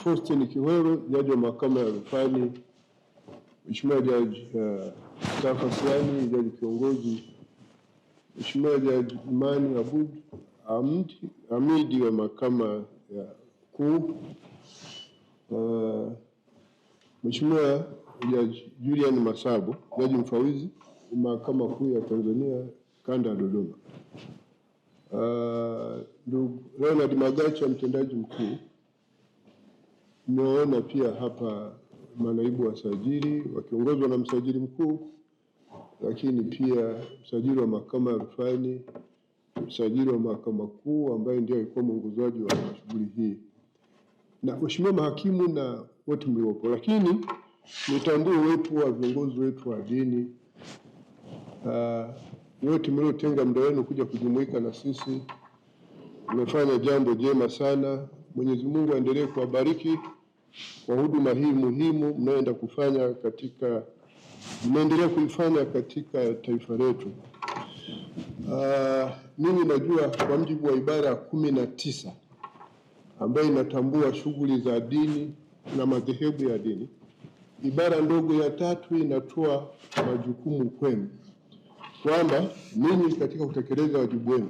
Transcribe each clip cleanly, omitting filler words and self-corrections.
Faustin Kiwero, jaji wa mahakama ya rufani, Mheshimiwa Jaji Mustafa Siani, jaji kiongozi, Mheshimiwa Jaji Imani Abud Hamidi wa mahakama ya kuu, Mheshimiwa Jaji Julian Masabo, jaji mfawidhi mahakama kuu ya Tanzania kanda ya Dodoma, ndugu Leonard Magacha, mtendaji mkuu. Nimeona pia hapa manaibu wasajili wakiongozwa na msajili mkuu, lakini pia msajili wa mahakama ya rufani, msajili wa mahakama kuu ambaye ndiye alikuwa mwongozaji wa shughuli hii, na Mheshimiwa mahakimu na wote mliopo. Lakini nitambue wetu wa viongozi wetu wa dini, wote mliotenga muda wenu kuja kujumuika na sisi. Mmefanya jambo jema sana. Mwenyezi Mungu aendelee kuwabariki kwa huduma hii muhimu mnayoenda kufanya mnaendelea kuifanya katika taifa letu. Mimi najua kwa mujibu wa ibara ya 19 ambayo inatambua shughuli za dini na madhehebu ya dini, ibara ndogo ya 3 inatoa majukumu kwenu kwamba ninyi katika kutekeleza wajibu wenu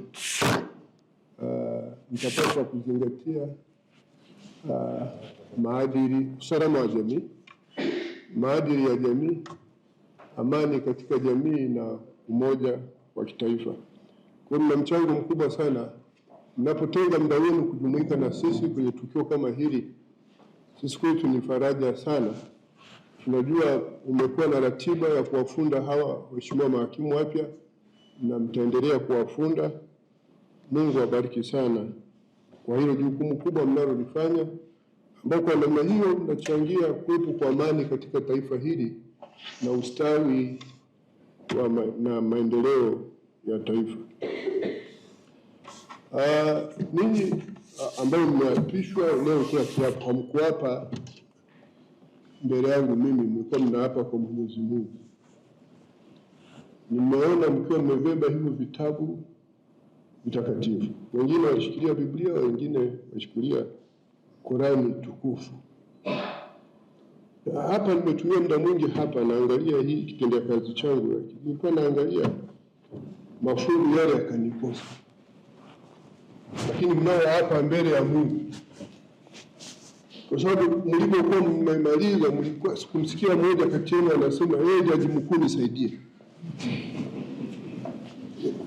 mtapaswa kuzingatia maadili, usalama wa jamii, maadili ya jamii, amani katika jamii na umoja wa kitaifa. Kwa hiyo mna mchango mkubwa sana mnapotenga muda wenu kujumuika na sisi kwenye tukio kama hili. Sisi kwetu ni faraja sana. Tunajua umekuwa na ratiba ya kuwafunda hawa waheshimiwa mahakimu wapya na mtaendelea kuwafunda. Mungu awabariki sana kwa hilo jukumu kubwa mnalolifanya, ambao kwa namna hiyo mnachangia kuwepo kwa amani katika taifa hili na ustawi na maendeleo ya taifa. Ninyi ambao mmeapishwa leo kwa kiapo, hamkuapa mbele yangu mimi, mlikuwa mnaapa kwa Mwenyezi Mungu. Nimeona mkiwa mmebeba hivyo vitabu vitakatifu. Wengine walishikilia Biblia, wengine walishikilia Qur'ani tukufu. Hapa nimetumia muda mwingi hapa naangalia hii kitendea kazi changu, nilikuwa naangalia mafungu yale yakanikosa. Lakini mnao hapa mbele ya Mungu, kwa sababu mlipokuwa mmemaliza, mlikuwa sikumsikia mmoja kati yenu anasema yeye jaji mkuu nisaidie.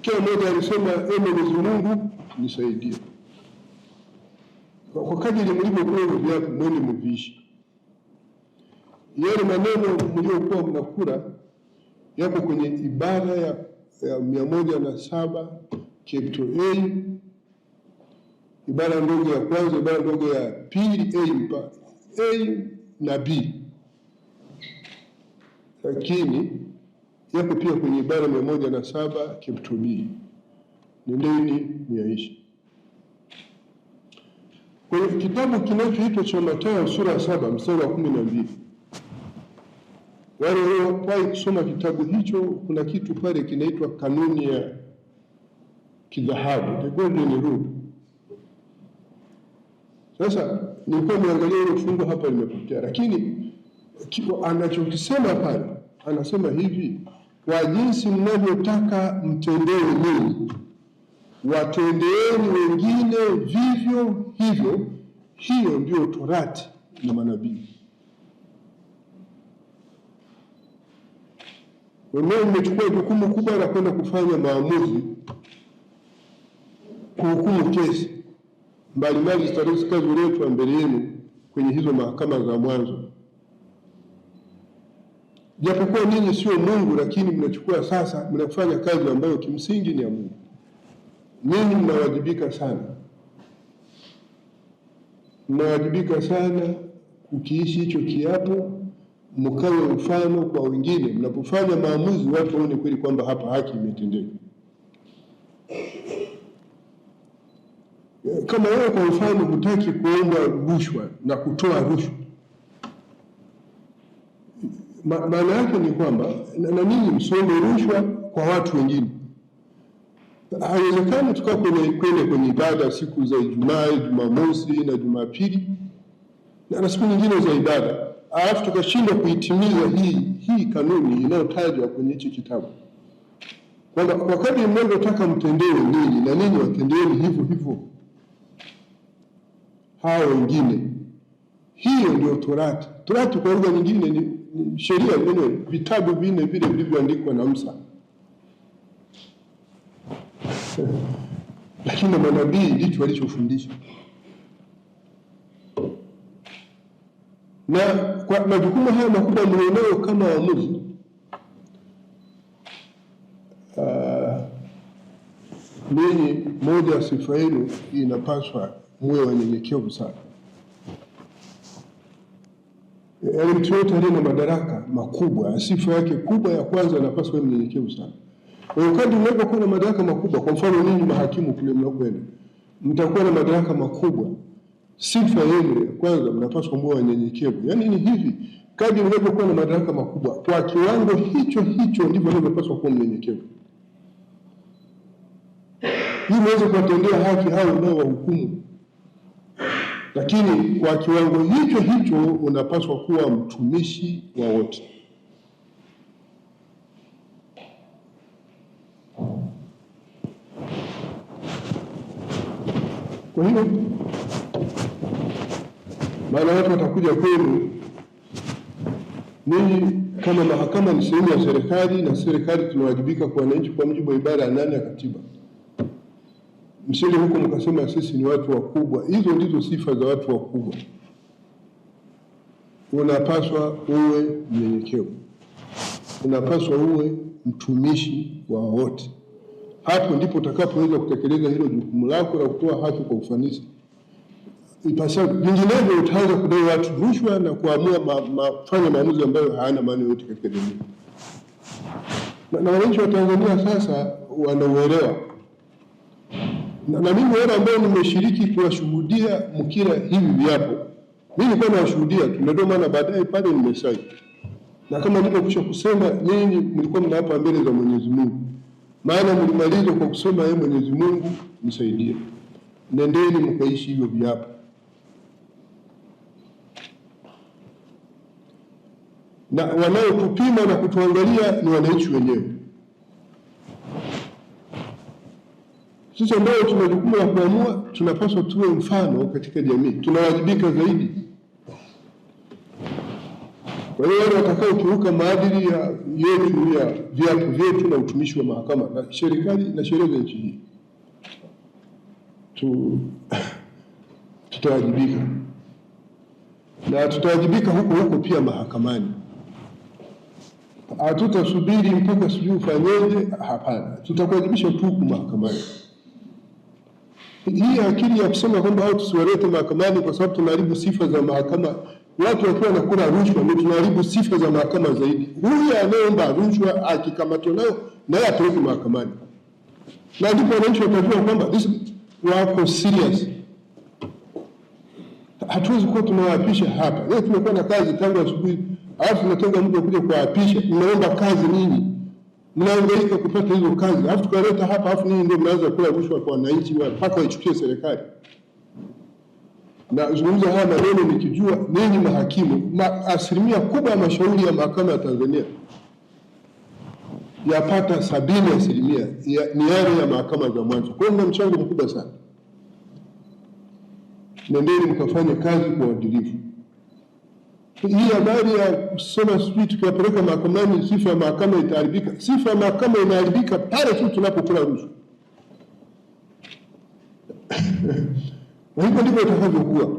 Kila mmoja alisema Mwenyezi Mungu nisaidie. Kwa kadiri mlivyokuwa vyako mwende mviishi. Yale maneno mliokuwa mnakula yako kwenye ibara ya 107 chapter A, ibara ndogo ya kwanza, ibara ndogo ya pili, A na B. Lakini yako pia kwenye ibara 107 chapter B. Nendeni myaishi. Kwenye kitabu kinachoitwa cha Mathayo sura ya 7 mstari wa 12. Wale waliowahi kusoma kitabu hicho, kuna kitu pale kinaitwa kanuni ya kidhahabu, the golden rule. Sasa nilikuwa niangalia ile fungu hapa limepotea, lakini anachokisema pale, anasema hivi: kwa jinsi mnavyotaka mtendewe ninyi, watendeeni wengine vivyo hivyo. Hiyo ndio Torati na manabii. Wenyewe mmechukua jukumu kubwa la kwenda kufanya maamuzi, kuhukumu kesi mbalimbali zitakazoletwa mbele yenu kwenye hizo mahakama za mwanzo. Japokuwa ninyi sio Mungu, lakini mnachukua sasa, mnafanya kazi ambayo kimsingi ni ya Mungu. Ninyi mnawajibika sana. Mnawajibika sana kukiishi hicho kiapo, mkawe mfano kwa wengine. Mnapofanya maamuzi, watu waone kweli kwamba hapa haki imetendeka. Kama wewe kwa mfano hutaki kuomba rushwa na kutoa rushwa, maana yake ni kwamba na ninyi msiombe rushwa kwa watu wengine. Haiwezekani tukaa kwenye ibada siku za Ijumaa, Jumamosi na Jumapili na siku nyingine za ibada, alafu tukashindwa kuitimiza hii kanuni inayotajwa kwenye hichi kitabu, kwamba wakati mnavyotaka mtendewe ninyi na ninyi watendeeni hivyo hivyo hao wengine. Hiyo ndio Torati. Torati kwa lugha nyingine ni sheria yenyewe, vitabu vinne vile vilivyoandikwa na Musa. Lakini na manabii ndicho walichofundisha. Na kwa majukumu haya makubwa mlionao kama waamuzi, ninyi, moja ya sifa yenu inapaswa muwe wanyenyekevu sana. Mtu yote aliye na madaraka makubwa, sifa yake kubwa ya kwanza anapaswa mnyenyekevu sana. Wakati mnapokuwa na madaraka makubwa, kwa mfano ninyi mahakimu kule mnakwenda, mtakuwa na madaraka makubwa, sifa yenu ya kwanza mnapaswa muwe wanyenyekevu. Yaani ni hivi, kadri mnapokuwa na madaraka makubwa, kwa kiwango hicho ndivyo mnapaswa kuwa mnyenyekevu, ili muweze kuwatendea haki hao nao wahukumu. Lakini kwa kiwango hicho unapaswa kuwa mtumishi wa wote. Kwa hiyo maana watu watakuja kwenu, ninyi kama mahakama ni sehemu ya serikali, na serikali tunawajibika kwa wananchi kwa mujibu wa ibara ya 8 ya katiba. Msije huko mkasema sisi ni watu wakubwa. Hizo ndizo sifa za watu wakubwa. Unapaswa uwe mnyenyekevu, unapaswa uwe mtumishi wa wote. Hapo ndipo utakapoweza kutekeleza hilo jukumu lako la kutoa haki kwa ufanisi ipasavyo. Vinginevyo utaanza kudai watu rushwa na kuamua kufanya maamuzi ambayo hayana maana yote katika jamii. Na wananchi wa Tanzania sasa wanauelewa. Na mimi wale ambao nimeshiriki kuwashuhudia mkila hivi viapo, mimi nilikuwa nawashuhudia tu, ndio maana baadaye pale nimesaini. Na kama nilipokwisha kusema, nyinyi mlikuwa mnaapa mbele za Mwenyezi Mungu, maana mlimaliza kwa kusema yeye Mwenyezi Mungu nisaidie, nendeni mkaishi hivyo viapo. Na wanaotupima na kutuangalia ni wananchi wenyewe. Sisi ambao tuna jukumu la kuamua, tunapaswa tuwe mfano katika jamii, tunawajibika zaidi. Kwa hiyo wale watakao kiuka maadili yetu ya viapo vyetu na utumishi wa mahakama na serikali na sheria za nchi hii, tutawajibika. Na tutawajibika huko pia mahakamani. Hatutasubiri mpaka sijui ufanyeje, hapana. Tutakuwajibisha tu mahakamani. Hii akili ya kusema kwamba hao tusiwalete mahakamani kwa sababu tunaharibu sifa za mahakama, watu wakiwa wanakula rushwa ndio tunaharibu sifa za mahakama zaidi. Huyu anayeomba rushwa akikamatwa naye atawekwa mahakamani, na ndipo wananchi watajua kwamba wako serious. Hatuwezi kuwa tunawaapisha hapa. Leo tumekuwa na kazi tangu asubuhi, alafu tunatenga muda kuja kuwaapisha. Mnaomba kazi nini? Mnaangaika kupata hizo kazi, alafu tukaleta hapa, alafu nini ndio mnaanza kula rushwa kwa wananchi mpaka waichukie serikali. Na zungumza haya maneno nikijua ninyi mahakimu, asilimia kubwa ya mashauri ya mahakama ya Tanzania yapata 70% ni yale ya mahakama za mwanzo. Kwa hiyo mna mchango mkubwa sana. Nendeni mkafanye kazi kwa uadilifu. Hii habari ya kusema sisi tukapeleka mahakamani sifa ya mahakama itaharibika. Sifa ya mahakama inaharibika pale tu tunapokula rushwa. Na hivyo ndivyo itakavyokuwa.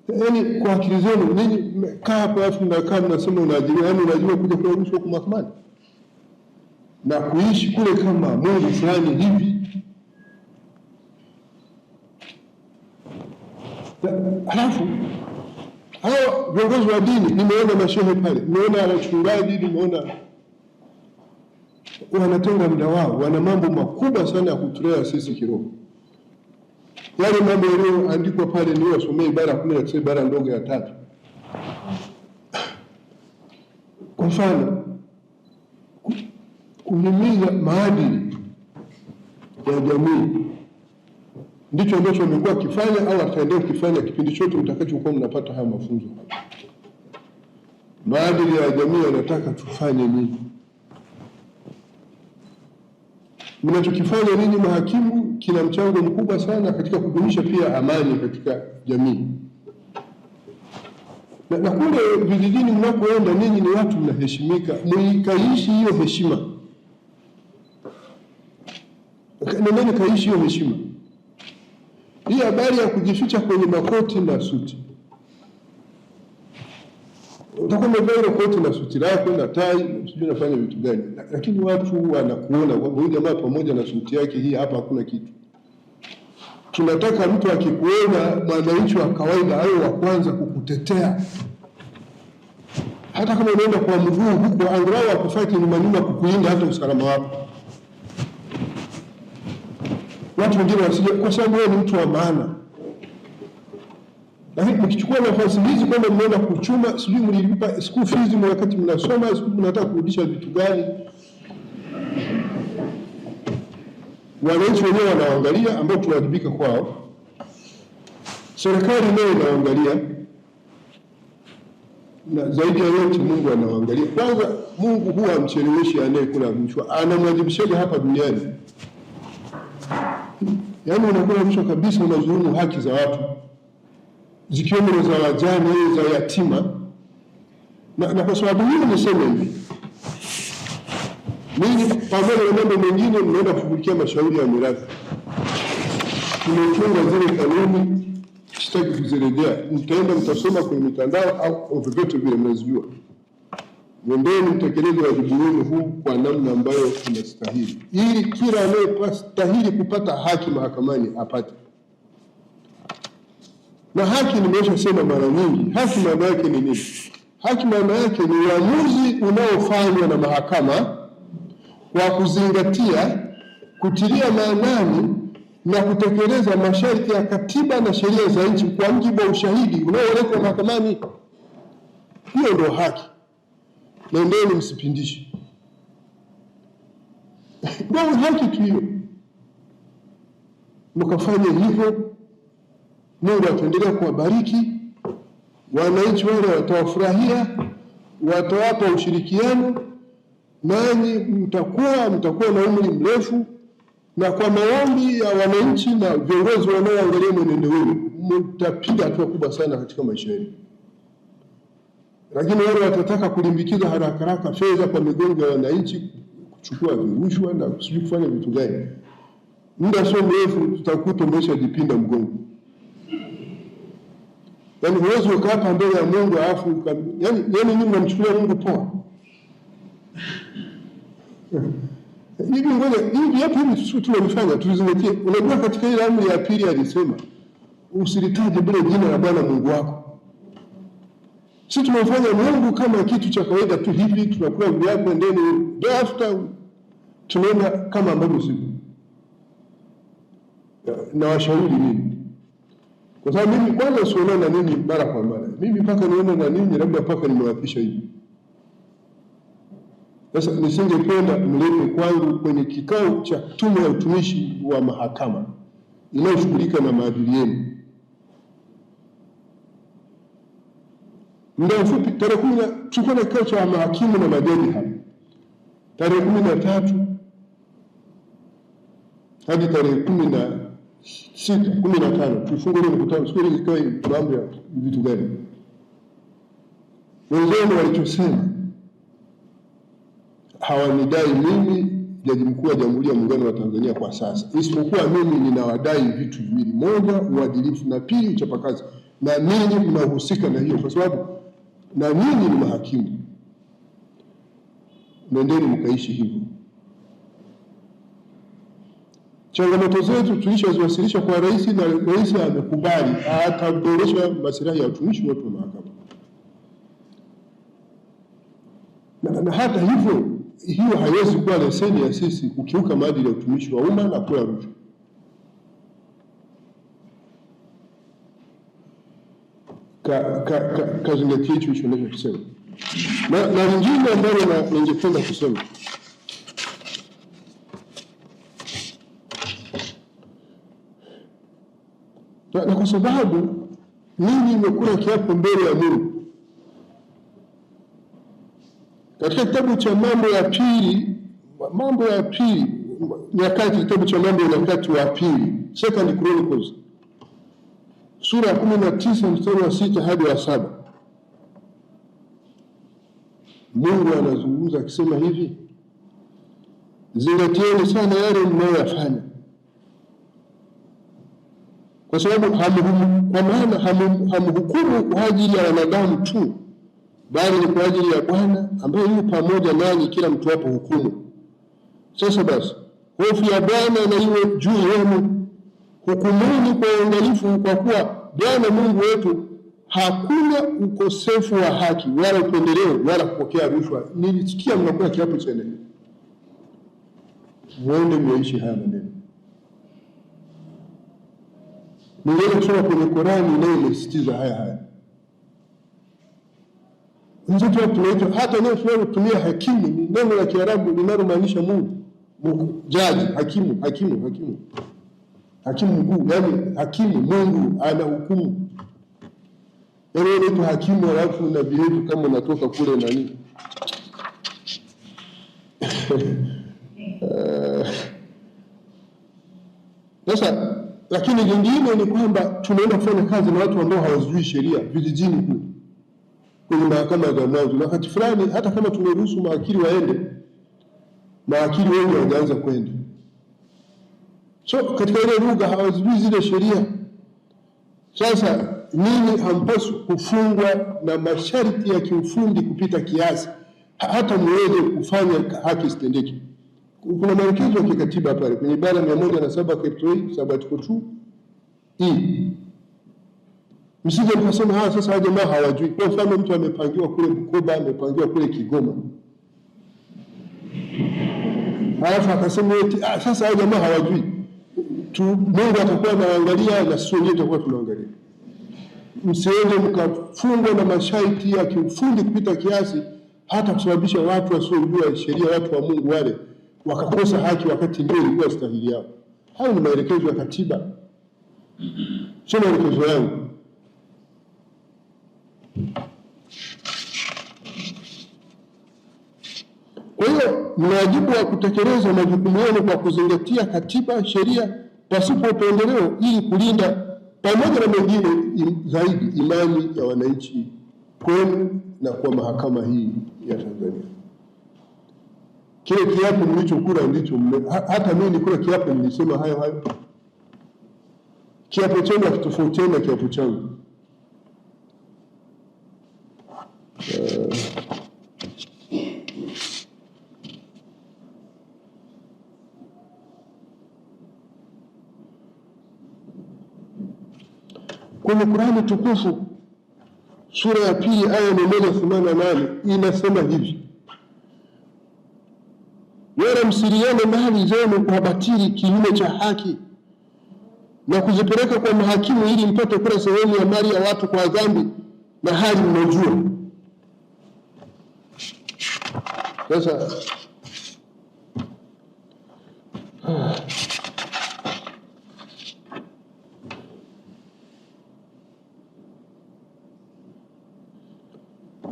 Yaani kwa akili zenu ninyi mmekaa hapa alafu mnakaa mnasema unaajiriwa, yaani unajua kuja kula rushwa kwa mahakamani na kuishi kule kama Mungu fulani hivi. Halafu hao viongozi wa dini, nimeona mashehe pale, nimeona wachungaji, nimeona wanatenga muda wao, wana mambo makubwa sana ya kutulea sisi kiroho. Yale mambo yaliyoandikwa pale ni wasomee ibara 19 ibara ndogo ya 3. Kwa mfano, kuhimiza maadili ya jamii ndicho ambacho amekuwa akifanya au ataendelea kukifanya kipindi chote mtakachokuwa mnapata haya mafunzo. Maadili ya jamii yanataka tufanye nini? Mnachokifanya ninyi mahakimu kina mchango mkubwa sana katika kudumisha pia amani katika jamii. Na kule vijijini mnapoenda ninyi ni watu mnaheshimika, mkaishi hiyo heshima. Nendeni kaishi hiyo heshima. Hii habari ya kujificha kwenye makoti na suti, utakuwa umevaa ile koti na suti lako na tai, sijui unafanya vitu gani, lakini watu wanakuona huyu jamaa pamoja na suti yake hii, hapa hakuna kitu. Tunataka mtu akikuona, mwananchi wa kawaida, awe wa kwanza kukutetea, hata kama unaenda kwa mguu huko, angalau akufuate nyuma kukulinda hata usalama wako. Watu wengine wasije, kwa sababu wewe ni mtu wa maana. Lakini mkichukua nafasi hizi kwenda mnaenda kuchuma, sijui mlilipa school fees wakati mnasoma, sijui mnataka kurudisha vitu gani. Wananchi wenyewe wanaangalia, ambao tunawajibika kwao. Serikali nayo inaangalia, na zaidi ya yote Mungu anaangalia. Kwanza Mungu huwa amcheleweshi anayekula rushwa, anamwajibishaje hapa duniani. Yaani unakula rushwa kabisa, unadhulumu haki za watu, zikiwemo za wajane, za yatima. Na kwa sababu mimi niseme hivi, mimi pamoja na mambo mengine mnaenda kushughulikia mashauri ya mirathi. Tumechunga zile kanuni, sitaki kuzirejea. Mtaenda mtasoma kwenye mitandao au vyovyote vile mnazijua. Nendeni mtekeleze wajibu wenu huu kwa namna ambayo inastahili, ili kila anayestahili kupata haki mahakamani apate. Na haki nimeshasema mara nyingi, haki maana yake ni nini? Haki maana yake ni uamuzi unaofanywa na mahakama kwa kuzingatia, kutilia maanani na kutekeleza masharti ya katiba na sheria za nchi kwa mujibu wa ushahidi unaoletwa mahakamani. Hiyo ndio haki. Nendeni msipindishe. Ndio haki tu hiyo. Mkafanya hivyo, Mungu ataendelea kuwabariki. Wananchi wale watawafurahia, watawapa ushirikiano, nanyi mtakuwa na umri mrefu, na kwa maombi ya wananchi na viongozi wanaoangalia mwenendo wenu, mtapiga hatua kubwa sana katika maisha yenu. Lakini wale watataka kulimbikiza haraka fedha kwa migongo ya wananchi, kuchukua rushwa na sijui kufanya vitu gani, muda sio mrefu tutakuta umeshajipinda mgongo. Yaani huwezi ukaa hapa mbele ya Mungu alafu yaani nyinyi mnamchukulia Mungu poa. Hivi ngoja, hivi tunafanya tuzingatie. Unajua katika ile amri ya pili alisema usilitaje bila jina la Bwana Mungu wako. Sisi tunafanya Mungu kama kitu cha kawaida tu hivi, tunakula vyakula ndani, after tunaenda kama ambavyo sivyo. Na washauri nini? Kwa sababu mimi kwanza sionana na nini mara kwa mara. Mimi mpaka nione na nini labda mpaka nimewapisha hivi. Sasa nisingependa mlete kwangu kwenye kikao cha tume ya utumishi wa mahakama inayoshughulika na maadili yenu. Muda mfupi, tarehe 10 tulikuwa na kikao cha mahakimu na majaji hapa. Tarehe 13 hadi tarehe 16, 15 tulifunga ile mkutano. Siku ile ilikuwa mambo ya vitu gani? Wenzao walichosema, hawanidai mimi Jaji Mkuu wa Jamhuri ya Muungano wa Tanzania kwa sasa, isipokuwa mimi ninawadai vitu viwili: moja, uadilifu, na pili, uchapakazi. Na ninyi mnahusika na hiyo, kwa sababu na ninyi ni mahakimu. Nendeni mkaishi hivyo. Changamoto zetu tulishaziwasilisha kwa rais, na rais amekubali ataboresha maslahi ya watumishi wote wa mahakama. Na hata hivyo, hiyo haiwezi kuwa leseni ya sisi kukiuka maadili ya utumishi wa umma na kula rushwa. Kazingatia hicho ninachosema. Na lingine ambalo ningependa kusema, kwa sababu mimi nimekula kiapo mbele ya Mungu. Katika kitabu cha Mambo ya Pili Nyakati, kitabu cha Mambo ya Nyakati wa Pili, Second Chronicles, sura ya 19 mstari wa 6 hadi wa 7, Mungu anazungumza akisema hivi: zingatieni sana yale mnayoyafanya, kwa sababu hamhukumu kwa ajili ya wanadamu tu, bali ni kwa ajili ya Bwana ambaye yu pamoja nanyi kila mtoapo hukumu. Sasa basi, hofu ya Bwana na iwe juu yenu, hukumuni kwa uangalifu, kwa kuwa Bwana Mungu wetu hakuna ukosefu wa haki wala upendeleo wala kupokea rushwa. Nilisikia mnakuwa kiapo cha neno, muone mmeishi haya maneno. Ningeweza kusoma kwenye Korani inayosisitiza haya. Nzetu hapa tunaitwa, hata leo tunatumia hakimu, ni neno la Kiarabu linalomaanisha Mungu, jaji, hakimu mkuu, yani hakimu, Mungu ana hukumu. Yaani inaitwa hakimu, alafu na vitu kama unatoka kule nani. Sasa lakini lingine ni kwamba tunaenda kufanya kazi na watu ambao hawajui sheria vijijini kule kwenye mahakama za mwanzo, na wakati fulani hata kama tumeruhusu mawakili waende, mawakili wengi wanaanza kwenda. So katika ile lugha hawajui zile sheria. Sasa nini, hampaswi kufungwa na masharti ya kiufundi kupita kiasi hata muweze kufanya haki isitendeke. Kuna maelekezo ya kikatiba pale kwenye ibara 107 Sabatiko 2 msije mkasema sasa jamaa hawajui. Kwa mfano mtu amepangiwa kule Bukoba, amepangiwa kule Kigoma, halafu akasema eti sasa jamaa hawajui tu, Mungu atakuwa anaangalia na sio wenyewe tutakuwa tunaangalia. Msiende mkafungwa na masharti ya kiufundi kupita kiasi hata kusababisha watu wasiojua sheria, watu wa Mungu wale wakakosa haki wakati ndio ilikuwa stahili yao. Hayo ni maelekezo ya katiba, sio maelekezo yangu. Kwa hiyo mna wajibu wa kutekeleza majukumu yenu kwa kuzingatia katiba, sheria, pasipo upendeleo, ili kulinda pamoja na mengine zaidi imani ya wananchi kwenu na kwa mahakama hii ya Tanzania. Kile kiapo mlichokula ndicho hata mimi nikula kiapo nilisema hayo. Kiapo chenu hakitofautiana na kiapo changu. Kwenye Qur'ani tukufu sura ya 2 aya 188 inasema hivi: wala msiliane mali zenu kwa batili kinyume cha haki na kuzipeleka kwa mahakimu ili mpate kula sehemu ya mali ya watu kwa dhambi na hali mnajua. Sasa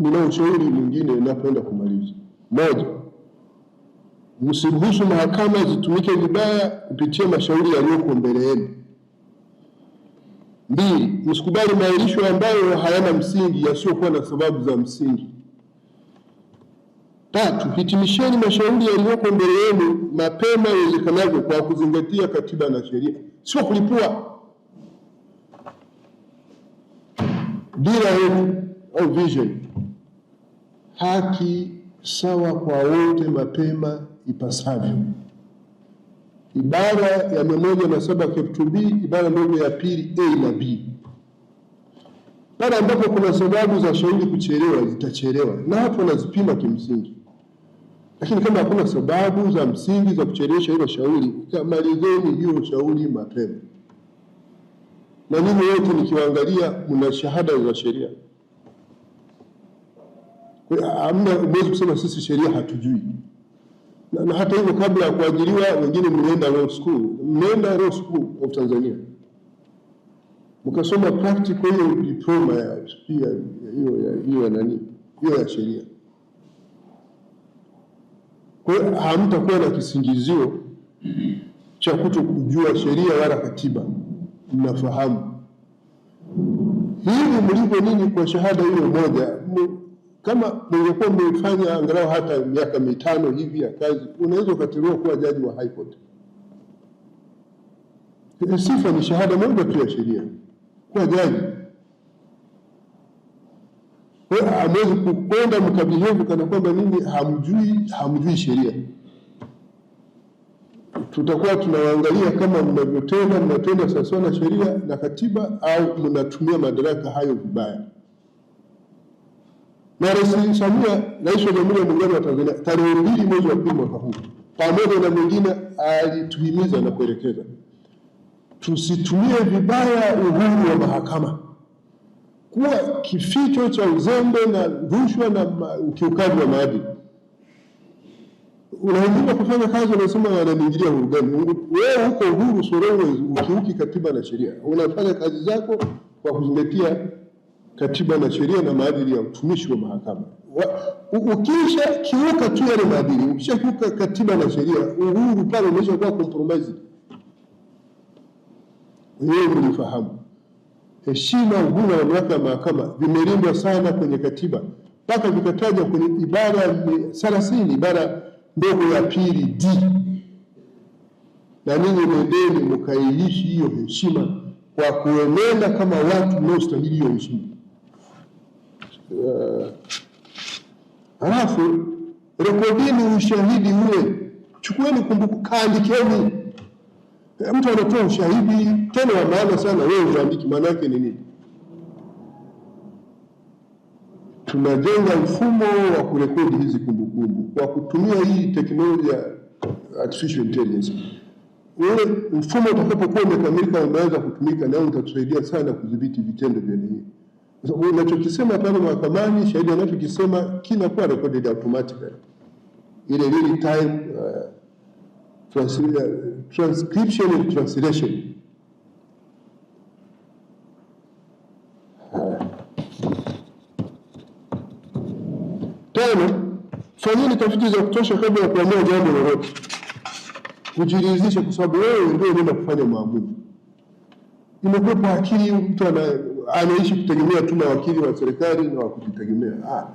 nina ushauri mwingine ninapoenda kumaliza. Moja, msiruhusu mahakama zitumike vibaya kupitia mashauri yaliyoko mbele yenu. 2, msikubali maahirisho ambayo hayana msingi, yasiyokuwa na sababu za msingi. 3, hitimisheni mashauri yaliyoko mbele yenu mapema iwezekanavyo kwa kuzingatia katiba na sheria, sio kulipua. Dira yetu au vision, haki sawa kwa wote mapema ipasavyo. Ibara ya 107 ibara ndogo ya pili A na B. Pale ambapo kuna sababu za shauri kuchelewa zitachelewa na hapo nazipima kimsingi, lakini kama hakuna sababu za msingi za kuchelewesha hilo shauri, malizeni hiyo shauri mapema. Na ninyi wote nikiwaangalia mna shahada za sheria, hamna uwezo kusema sisi sheria hatujui. Na hata hivyo kabla ya kuajiriwa wengine mmeenda law school of Tanzania. mkasoma practical hiyo diploma ya pia hiyo ya sheria. Kwa hiyo hamtakuwa na kisingizio cha kutokujua sheria wala katiba, mnafahamu. Hivi mlivyo nini kwa shahada hiyo moja, kama mngekuwa mmefanya angalau hata miaka 5 hivi ya kazi, unaweza ukateuliwa kuwa jaji wa High Court. Sifa ni shahada moja tu ya sheria kuwa jaji. Hamwezi kukwenda mkabihevu kana kwamba nini hamjui sheria. Tutakuwa tunawaangalia kama mnatenda sawasawa na sheria na katiba au mnatumia madaraka hayo vibaya. Na Rais Samia, Rais wa Jamhuri ya Muungano wa Tanzania, tarehe 2 mwezi wa pili mwaka huu, pamoja na mwingine, alituhimiza na kuelekeza tusitumie vibaya uhuru wa mahakama kuwa kificho cha uzembe na rushwa na ukiukaji wa maadili. Unahitajika kufanya kazi, unasema wananiingilia uhuru gani? Wewe huko uhuru Sorowe, ukiuki katiba na sheria. Unafanya kazi zako kwa kuzingatia katiba na sheria na maadili ya utumishi wa mahakama. Ukisha kiuka tu yale maadili, ukisha kiuka katiba na sheria, uhuru pale umeshakuwa compromise. Wewe mlifahamu heshima, uhuru na mamlaka ya mahakama vimelindwa sana kwenye katiba, mpaka vikataja kwenye ibara 30, ibara ndogo ya pili D. Na ninyi nendeni mkaiishi hiyo heshima kwa kuenenda kama watu mnaostahili hiyo heshima. Halafu rekodini ushahidi ule, chukueni kumbukumbu, kaandikeni. Mtu anatoa ushahidi tena wa maana sana, wewe uandiki, maana yake ni nini? Tunajenga mfumo wa kurekodi hizi kumbukumbu kwa kutumia hii teknolojia artificial intelligence. Ule mfumo utakapokuwa umekamilika, umeanza kutumika, nao utatusaidia sana kudhibiti vitendo vya nini. Sasa unachokisema pale mahakamani, shahidi anachokisema kinakuwa recorded automatically. Ile real time transcription and translation. Tano, fanyeni tafiti za kutosha kabla ya kuamua jambo lolote. Kujiridhisha, kwa sababu wewe ndio unaenda kufanya maamuzi. Imekuwepo akili, mtu anaishi kutegemea tu na wakili wa serikali na wa kujitegemea.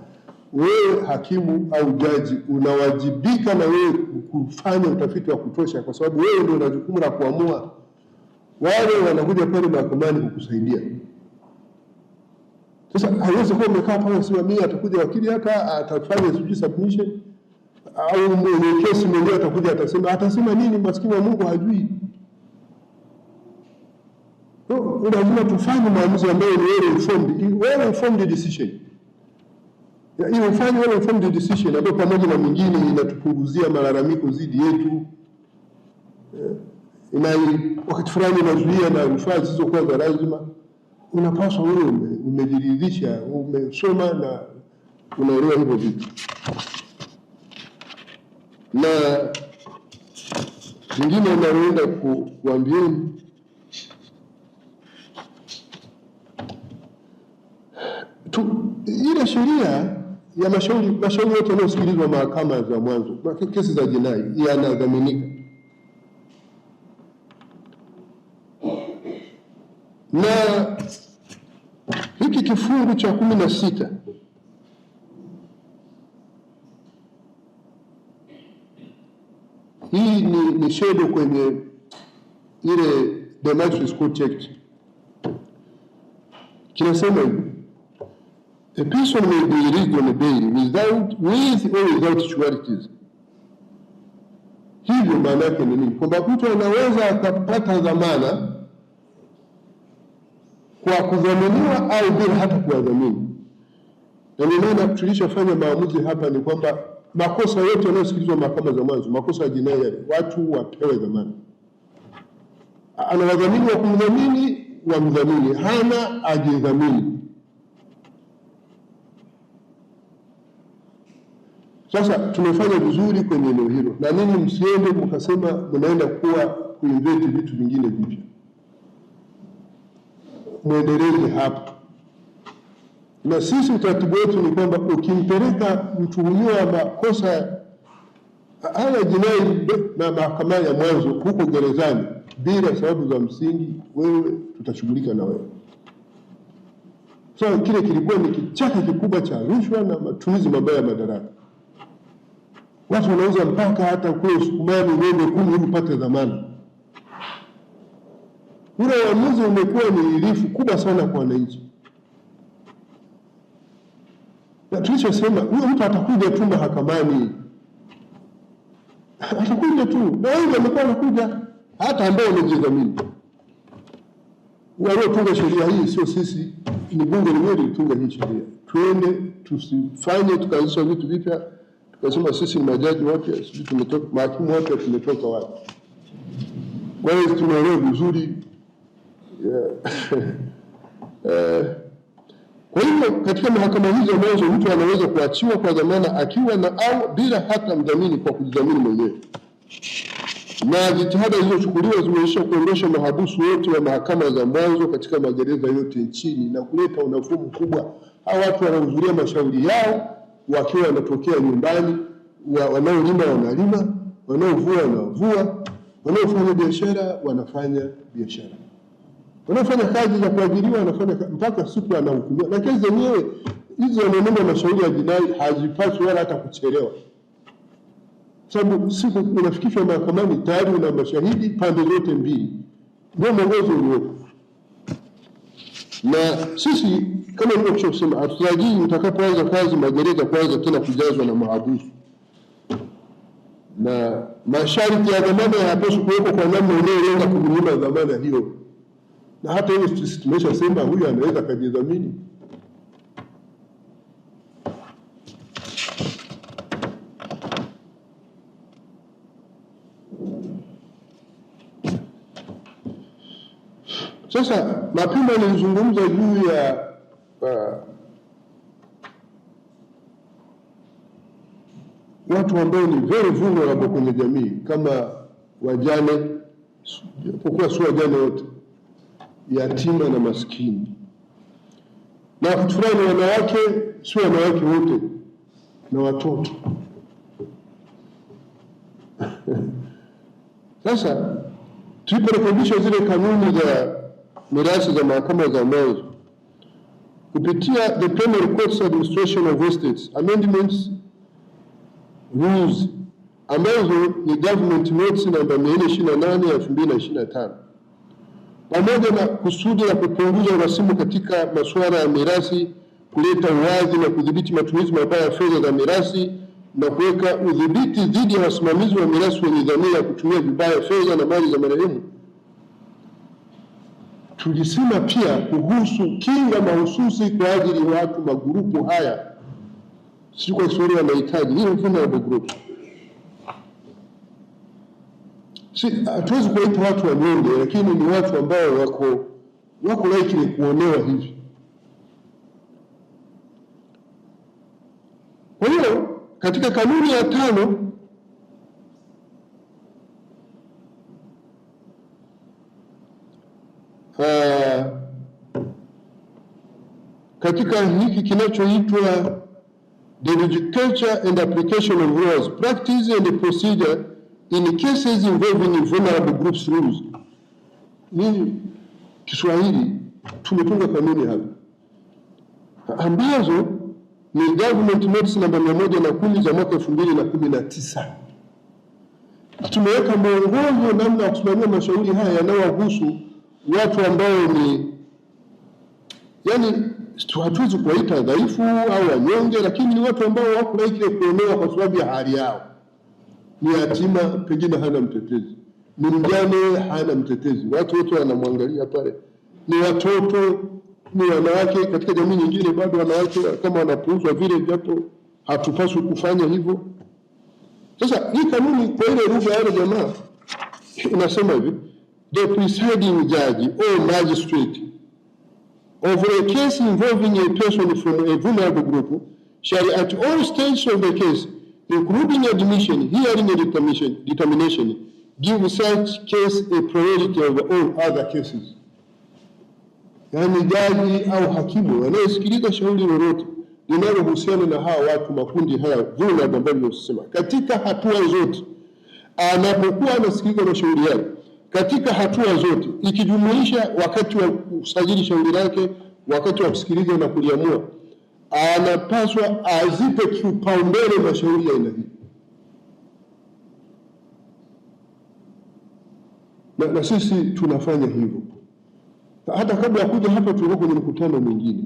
Wewe hakimu au jaji unawajibika na wewe kufanya utafiti wa kutosha, kwa sababu wewe ndio una jukumu la kuamua. Wale wanakuja pale mahakamani kukusaidia. Sasa haiwezi kuwa umekaa pale simamia, atakuja wakili hata atafanya sijui submission, au mwenye kesi mwenyewe atakuja atasema nini, maskini wa Mungu hajui. Lazima tufanye maamuzi ambayo ni well informed decision. Hiyo ufanye well informed decision ambayo pamoja na mwingine inatupunguzia malalamiko zidi yetu. Wakati fulani inazuia na rufaa zisizokuwa za lazima. Unapaswa wewe umejiridhisha, umesoma na unaelewa hivyo vitu. Na vingine naenda kuambieni, ile sheria ya mashauri yote yanayosikilizwa mahakama za mwanzo, kesi za jinai, yanadhaminika. Na hiki kifungu cha 16 hii ni shedo kwenye ile The Magistrates Court Act, kinasema hivi: a person may be released on bail with or without sureties. Hivyo maana yake ni nini? Kwamba mtu anaweza akapata dhamana kwa kudhaminiwa au bila hata kuwadhamini. Na ndio maana tulishafanya maamuzi hapa ni kwamba makosa yote yanayosikilizwa mahakama za mwanzo, makosa ya jinai yale, watu wapewe dhamana. Ana wadhamini wa kumdhamini, wamdhamini; hana ajidhamini. Sasa tumefanya vizuri kwenye eneo hilo, na nini msiende mkasema mnaenda kuinvent vitu vingine vipya. muendeleze hapo. Na sisi utaratibu wetu ni kwamba ukimpeleka mtuhumiwa wa makosa haya jinai na mahakamani ya mwanzo huko gerezani bila sababu za msingi, wewe tutashughulika na wewe. So kile kilikuwa ni kichaka kikubwa cha rushwa na matumizi mabaya ya madaraka. Watu wanauza mpaka hata kule Usukumani ng'ombe 10 ili upate dhamana. Ule uamuzi umekuwa ni ilifu kubwa sana kwa wananchi. Na tulichosema huyo mtu atakuja tu mahakamani. Atakuja tu. Na wengi wamekuwa wanakuja hata ambao wamejidhamini. Waliotunga sheria hii sio sisi, ni bunge lenyewe lilitunga hii sheria. Tuende tusifanye tukaanzisha vitu vipya tukasema sisi ni majaji wapya, sisi tumetoka mahakimu wapya, tumetoka wapi? Kwa hiyo tunaelewa vizuri. Kwa hiyo katika mahakama hizo mwanzo mtu anaweza kuachiwa kwa dhamana akiwa na au bila hata mdhamini kwa kujidhamini mwenyewe. Na jitihada zilizochukuliwa zimeisha kuondosha mahabusu wote wa mahakama za mwanzo katika magereza yote nchini na kuleta unafuu mkubwa. Hao watu wanahudhuria mashauri yao wakiwa wanatokea nyumbani, wanaolima wanalima, wanaovua wanavua, wanaofanya biashara wanafanya biashara, wanaofanya kazi za kuajiriwa wanafanya mpaka siku anahukumiwa. Na kesi zenyewe hizi wanaonema mashauri ya jinai hazipaswi wala hata kuchelewa, sababu siku unafikishwa mahakamani tayari una mashahidi pande zote mbili. Ndio mwongozo uliopo. Na sisi kama nilivyosema, hatutarajii mtakapoanza kazi magereza kwanza tena kujazwa na mahabusu, na masharti ya dhamana hayapaswi kuwekwa kwa namna inayolenga kumnyima dhamana hiyo. Na hata hiyo sisi tumeshasema huyu anaweza kujidhamini. Sasa mapema nilizungumza juu ya watu ambao ni very vulnerable kwenye jamii kama wajane, japokuwa si wajane wote, yatima na maskini. Na kutufurahi ni wanawake, si wanawake wote, na watoto. Sasa tuliporekebisha zile kanuni za mirathi za mahakama za mwanzo kupitia the Penal Courts Administration of Estates Amendments Rules ambazo ni Government Notes namba 428 ya 2025, pamoja na kusudi la kupunguza urasimu katika masuala ya mirathi, kuleta uwazi na kudhibiti matumizi mabaya ya fedha za mirathi na kuweka udhibiti dhidi ya wasimamizi wa mirathi wenye dhamira ya kutumia vibaya fedha na mali za marehemu. Tulisema pia kuhusu kinga mahususi kwa ajili ya watu magrupu haya, si kwa historia wanahitaji hii vulnerable group. Hatuwezi kuwaita watu wanyonge, lakini ni watu ambao wako likely kuonewa hivi. Kwa hiyo katika kanuni ya 5 katika hiki kinachoitwa the Legislature and Application of Laws, Practice and Procedure in Cases Involving Vulnerable Groups Rules. Ni Kiswahili tumetunga kanuni hapa ambazo ni Government Notes namba 110 za mwaka 2019. Tumeweka mwongozo namna ya kusimamia mashauri haya yanayohusu watu ambao ni hatuwezi kuwaita dhaifu au wanyonge, lakini ni watu ambao wako likely kuonewa kwa sababu ya hali yao. Ni yatima, pengine hana mtetezi, ni mjane, hana mtetezi, watu wote wanamwangalia pale, ni watoto, ni wanawake. Katika jamii nyingine bado wanawake kama wanapuuzwa vile, japo hatupaswi kufanya hivyo. Sasa hii kanuni kwa ile lugha ya jamaa inasema hivi: the presiding judge or magistrate of a case involving a person from a vulnerable group shall at all stages of the case, including admission, hearing and determination, give such case a priority over all other cases. yaani jaji au hakimu anayesikiliza shauri lolote linalohusiana na hawa watu, makundi haya vulnerable ambayo nimesema, katika hatua zote anapokuwa anasikiliza mashauri yake, katika hatua zote ikijumuisha wakati wa kusajili shauri lake, wakati wa kusikiliza na kuliamua, anapaswa azipe kipaumbele mashauri ya aina hii. Na sisi tunafanya hivyo. Hata kabla ya kuja hapa tulikuwa kwenye mkutano mwingine.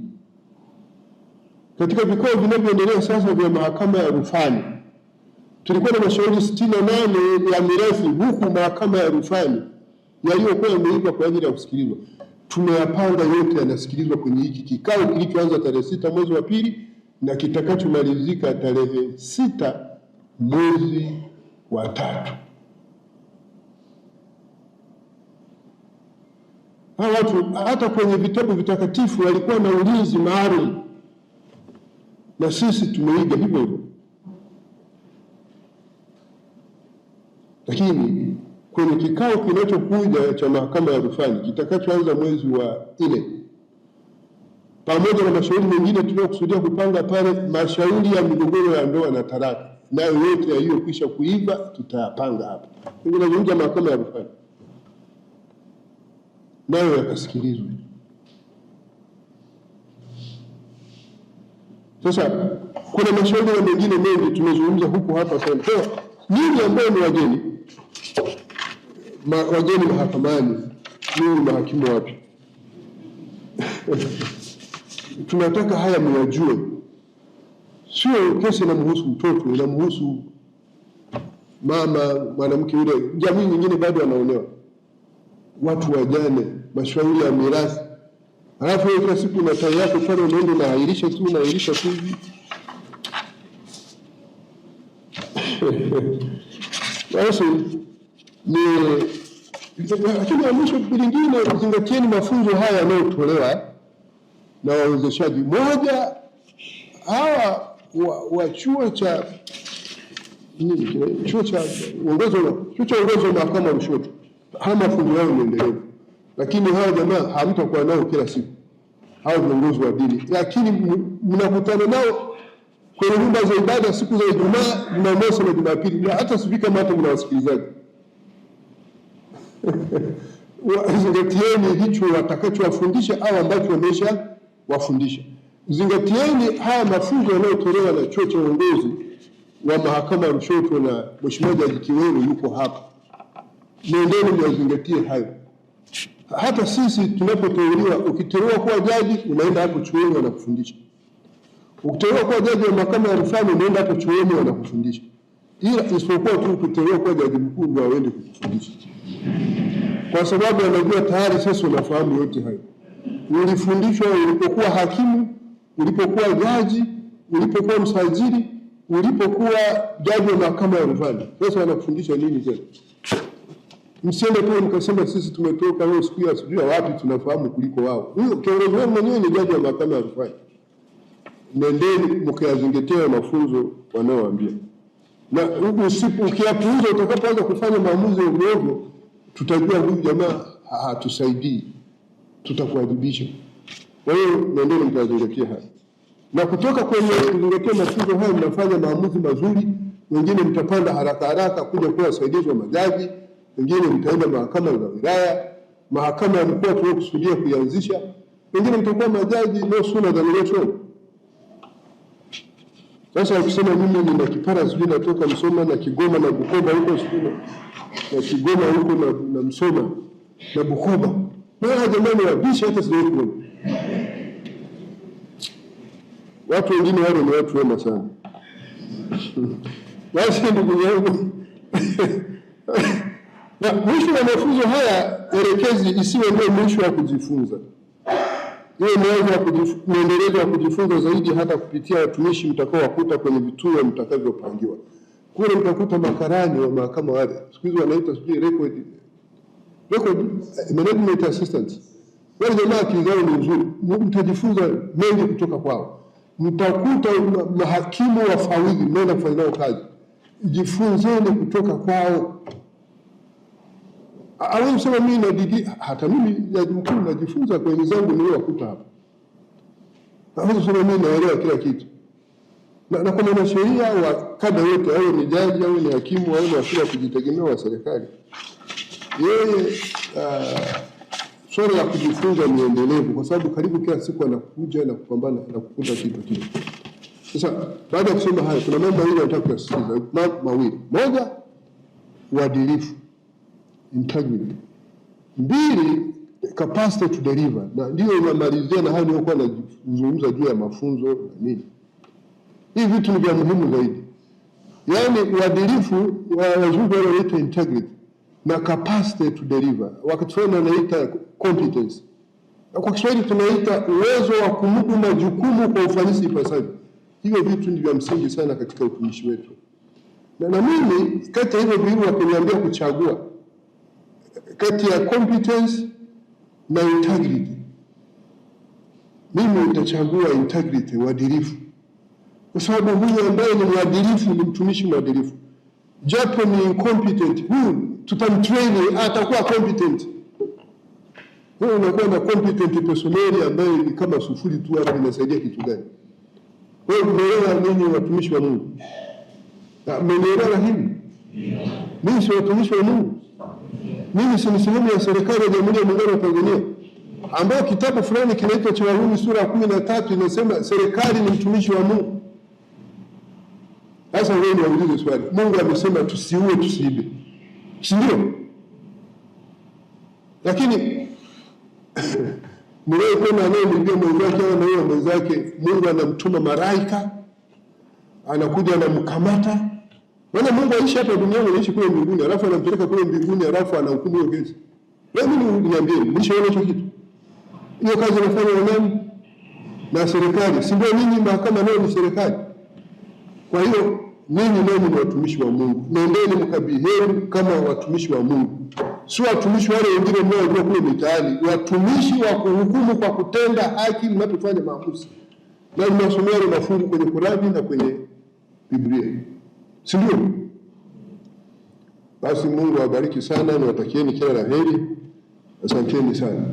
Katika vikao vinavyoendelea sasa vya mahakama ya rufani, tulikuwa na mashauri 68 ya mirathi, huku mahakama ya rufani yaliyokuwa yameiva kwa ajili ya kusikilizwa tumeyapanga yote yanasikilizwa kwenye hiki kikao kilichoanza tarehe 6 mwezi wa pili na kitakachomalizika tarehe 6 mwezi wa 3. Hawa watu hata kwenye vitabu vitakatifu walikuwa na ulinzi maalum, na sisi tumeiga hivyo hivyo. Lakini kwenye kikao kinachokuja cha mahakama ya rufani kitakachoanza mwezi wa 4, pamoja na mashauri mengine tunayokusudia kupanga pale, mashauri ya migogoro ya ndoa na talaka, nayo yote yaliyokwisha kuiva tutayapanga hapa. Tunazungumza mahakama ya rufani, nayo yakasikilizwe. Sasa kuna mashauri mengine mengi tumezungumza huku hapa sana. Nyinyi ambao ni wageni mahakamani, ni mahakimu wapi? Tunataka haya myajue. Sio kesi inamhusu mtoto, inamhusu mama, mwanamke yule, jamii nyingine bado wanaonewa, watu wajane, mashauri ya mirathi. Halafu kila siku na tarehe yako pale unaenda unaahirisha tu hivi. Basi lakini mwisho lingine, zingatieni mafunzo haya yanayotolewa na wawezeshaji. Moja, hawa wa chuo cha uongozi wa mahakama ya Lushoto, haya mafunzo yao ni endelevu, lakini hawa jamaa hamtakuwa nao kila siku, hao viongozi wa dini, lakini mnakutana nao kwenye nyumba za ibada siku za Ijumaa, Jumamosi na Jumapili, hata sifika kama hata mna wasikilizaji. Zingatieni hicho watakachowafundisha au ambacho wamesha wafundisha. Zingatieni haya mafunzo yanayotolewa na chuo cha uongozi wa mahakama ya Lushoto, na Mheshimiwa Jaji Kiweru yuko hapa. Nendeni myazingatie hayo. Hata sisi tunapoteuliwa, ukiteuliwa kuwa jaji unaenda hapo chuoni wanakufundisha. Ukiteuliwa kuwa jaji wa mahakama ya rufani unaenda hapo chuoni wanakufundisha. Ila isipokuwa tu ukiteuliwa kuwa jaji mkuu ndio waende kukufundisha, kwa sababu anajua tayari sasa unafahamu yote hayo. Ulifundishwa ulipokuwa hakimu, ulipokuwa jaji, ulipokuwa msajili, ulipokuwa jaji wa mahakama ya rufani. Sasa wanakufundisha nini tena? Msiende tu mkasema sisi tumetoka leo siku ya sijui wapi tunafahamu kuliko wao. Huyo kiongozi wao mwenyewe ni jaji wa mahakama ya rufani. Nendeni mkayazingatia mafunzo wanaowaambia. Na ukiyapuuza, utakapoanza kufanya maamuzi ovyo, tutajua huyu jamaa hatusaidii, tutakuadhibisha. Kwa hiyo nendeni mkayazingatia haya. Na kutoka kwenye kuzingatia mafunzo haya mnafanya maamuzi mazuri. Wengine mtapanda haraka kuja kuwa wasaidizi wa majaji, wengine mtaenda mahakama za wilaya, mahakama ya mkoa tunayokusudia kuianzisha, wengine mtakuwa majaji no sooner than later. Sasa ukisema mimi nina kipara sijui natoka Msoma na Kigoma na Bukoba huko sijui na Kigoma huko na Msoma na Bukoba, na jamani wabisha hata sijui kuona. Watu wengine wale ni watu wema sana. Basi ndugu yangu, na mwisho wa mafunzo haya elekezi isiwe ndio mwisho wa kujifunza. Hiyo ni mwendelezo wa kujifunza zaidi, hata kupitia watumishi mtakao wakuta kwenye vituo mtakavyopangiwa. Kule mtakuta makarani wa mahakama wale, siku hizo wanaita sijui record management assistants. Wale jamaa akili zao ni nzuri, mtajifunza mengi kutoka kwao. Mtakuta mahakimu wafawidhi mnaenda kufanya nao kazi, jifunzeni kutoka kwao. Hawezi kusema mimi na degree. Hata mimi jaji mkuu najifunza kwa elimu zangu niliyokuta hapa. Hawezi kusema mimi naelewa kila kitu. Na kwa mwanasheria wa kada yote, au ni jaji au ni hakimu au ni afisa kujitegemea wa serikali, yeye swala la kujifunza ni endelevu, kwa sababu karibu kila siku anakuja na kupambana na kukuta kitu kile. Sasa baada ya kusema hayo, kuna mambo mawili nataka kusisitiza, mambo mawili. Moja, uadilifu, integrity. Mbili, capacity to deliver. Na ndio inamalizia na hayo nilikuwa nazungumza juu ya mafunzo na nini. Hivi vitu ni vya muhimu zaidi. Yaani uadilifu wazungu wanaita integrity na capacity to deliver. Wakati fulani wanaita competence. Na kwa Kiswahili tunaita uwezo wa kumudu majukumu kwa ufanisi ipasavyo. Hivyo vitu ni vya msingi sana katika utumishi wetu. Na mimi kati ya hivyo viwili wakiniambia kuchagua kati ya competence na integrity, mimi nitachagua integrity, uadilifu. Kwa sababu huyu ambaye ni mwadilifu ni mtumishi mwadilifu. Japo ni incompetent, huyu tutamtrain atakuwa competent. Huyu unakuwa na competent personnel ambaye ni kama sufuri tu, hapo inasaidia kitu gani? Wewe umeelewa nini watumishi wa Mungu? Mmenielewa hili? Mimi si watumishi wa Mungu. Mimi si sehemu ya serikali ya Jamhuri ya Muungano wa Tanzania, ambayo kitabu fulani kinaitwa cha Warumi sura ya 13 inasema serikali ni mtumishi wa Mungu. Sasa wewe niulize swali. Mungu amesema tusiue, tusiibe. Si ndio? Lakini mwewe kuna anayemwambia mwenzake au na mwenzake, Mungu anamtuma malaika, anakuja anamkamata. Maana Mungu aishi hapa duniani, anaishi kule mbinguni, alafu anampeleka kule mbinguni, alafu anahukumu hiyo kesi. Wewe niambie, nishaona hicho kitu? Hiyo kazi inafanywa na nani? Na serikali. Si ndio? Ninyi mahakama nayo ni serikali. Kwa hiyo ninyi leo ni watumishi wa Mungu. Nendeni mkabiheni kama watumishi wa Mungu. Si watumishi wale wengine mnaojua kule mitaani, watumishi wa kuhukumu kwa kutenda haki mnapofanya maamuzi. Na mnasomea mafungu kwenye Qur'ani na kwenye Biblia. Si ndio? Basi Mungu awabariki sana, niwatakieni kila la heri. Asanteni sana.